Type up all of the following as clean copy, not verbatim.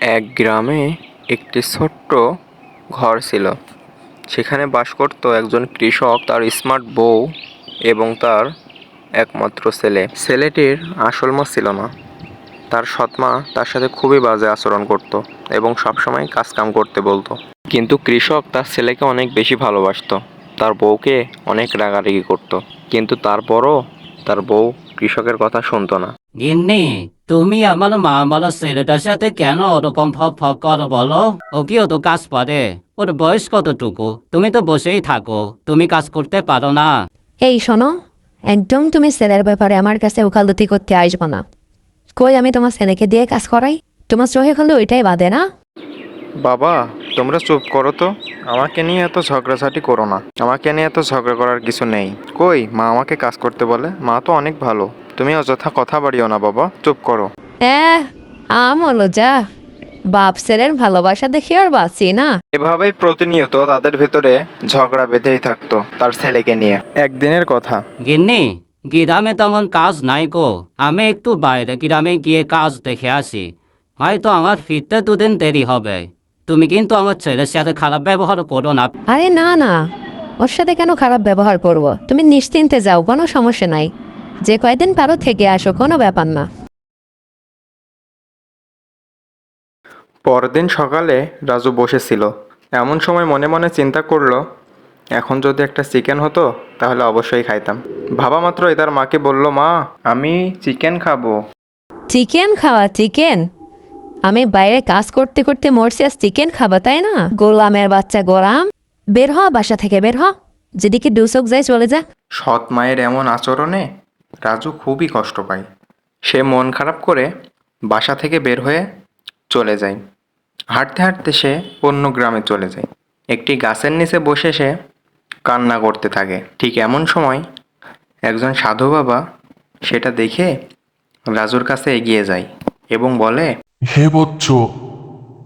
এক গ্রামে একটি ছোট্ট ঘর ছিল। সেখানে বাস করত একজন কৃষক, তার স্মার্ট বউ এবং তার একমাত্র ছেলে। ছেলেটির আসল মা ছিল না। তার সৎমা তার সাথে খুবই বাজে আচরণ করত এবং সবসময় কাজকাম করতে বলতো। কিন্তু কৃষক তার ছেলেকে অনেক বেশি ভালোবাসতো। তার বউকে অনেক রাগারাগি করত, কিন্তু তারপরও তার বউ কৃষকের কথা শুনতো না। গিন্নি, তুমি আমার মা বলো ছেলেটার সাথে কেন ওরকম ফক ফক করো বলো? ও কি অত কাজ পারে? ওর বয়স কতটুকু? তুমি তো বসেই থাকো, তুমি কাজ করতে পারো না? এই শোনো, একদম তুমি ছেলের ব্যাপারে আমার কাছে ওকালতি করতে আসবো না। কই আমি তোমার ছেলেকে দিয়ে কাজ করাই? তোমার চোখে হলে ওইটাই বাদে না? বাবা, তোমরা চুপ করো তো। আমাকে নিয়ে এত ঝগড়াঝাটি করো না। আমাকে নিয়ে এত ঝগড়া করার কিছু নেই। কই, মা আমাকে কাজ করতে বলে। মা তো অনেক ভালো। তুমি অযথা কথা বাড়িও না বাবা, চুপ করো। আমলো যা, বাপ ছেলের ভালোবাসা দেখি আর বাঁচি না। এভাবেই প্রতিনিয়ত তাদের ভেতরে ঝগড়া বেঁধেই থাকতো তার ছেলেকে নিয়ে। একদিনের কথা। গিন্নি, গ্রামে তেমন কাজ নাই গো। আমি একটু বাইরে গ্রামে গিয়ে কাজ দেখে আসি। হয়তো আমার ফিরতে দুদিন দেরি হবে। তুমি কিন্তু আমার ছেলের সাথে খারাপ ব্যবহার করো না। আরে না না, ওর সাথে কেন খারাপ ব্যবহার করব? তুমি নিশ্চিন্তে যাও, কোনো সমস্যা নাই। যে কয়দিন পারো থেকে আসো, কোনো ব্যাপার না। পরদিন সকালে রাজু বসেছিল। এমন সময় মনে মনে চিন্তা করলো, এখন যদি একটা চিকেন হতো তাহলে অবশ্যই খাইতাম। ভাবা মাত্রই তার মাকে বলল, মা, আমি চিকেন খাবো। চিকেন খাওয়া? চিকেন? আমি বাইরে কাজ করতে করতে মরছি, আর চিকেন খাবা তাই না? গোলামের বাচ্চা গোলাম, বের হ বাসা থেকে, বের হ। যেদিকে দুচোখ যায় চলে যা। সৎ মায়ের এমন আচরণে রাজু খুবই কষ্ট পায়। সে মন খারাপ করে বাসা থেকে বের হয়ে চলে যায়। হাঁটতে হাঁটতে সে অন্য গ্রামে চলে যায়। একটি গাছের নিচে বসে সে কান্না করতে থাকে। ঠিক এমন সময় একজন সাধু বাবা সেটা দেখে রাজুর কাছে এগিয়ে যায় এবং বলে, হে বৎস,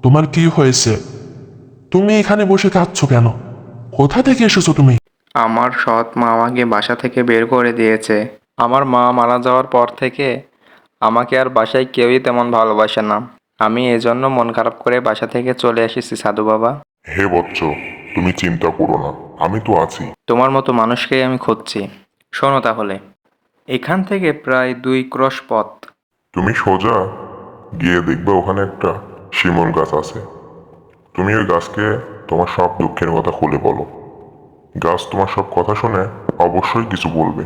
তোমার কি হয়েছে? তুমি এখানে বসে কাঁদছো কেন? কোথা থেকে এসেছো তুমি? আমার সৎ মা আমাকে বাসা থেকে বের করে দিয়েছে। আমার মা মারা যাওয়ার পর থেকে আমাকে আর বাসায় কেউই তেমন ভালোবাসে না। আমি এজন্য মন খারাপ করে বাসা থেকে চলে এসেছি সাধু বাবা। হে বৎস, তুমি চিন্তা করো না, আমি তো আছি। তোমার মতো মানুষকেই আমি খুঁজছি। শোনো তাহলে, এখান থেকে প্রায় 2 ক্রোশ পথ। তুমি সোজা গিয়ে দেখবে ওখানে একটা শিমুল গাছ আছে। তুমি ওই গাছকে তোমার সব দুঃখের কথা খুলে বলো। গাছ তোমার সব কথা শুনে অবশ্যই কিছু বলবে।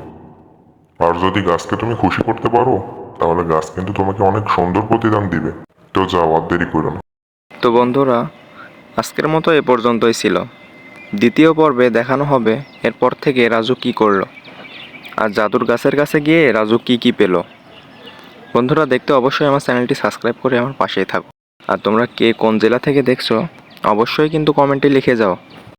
আর যদি গাছকে তুমি খুশি করতে পারো তাহলে গাছ কিন্তু তোমাকে অনেক সুন্দর প্রতিদান দিবে। তো যাও, আর দেরি করো না। তো বন্ধুরা, আজকের মতো এ পর্যন্তই ছিল। দ্বিতীয় পর্বে দেখানো হবে এরপর থেকে রাজু কি করলো, আর জাদুর গাছের কাছে গিয়ে রাজু কি কি পেল। বন্ধুরা, দেখতে অবশ্যই আমার চ্যানেলটি সাবস্ক্রাইব করে আমার পাশেই থাকো। আর তোমরা কে কোন জেলা থেকে দেখছো অবশ্যই কিন্তু কমেন্টে লিখে যাও।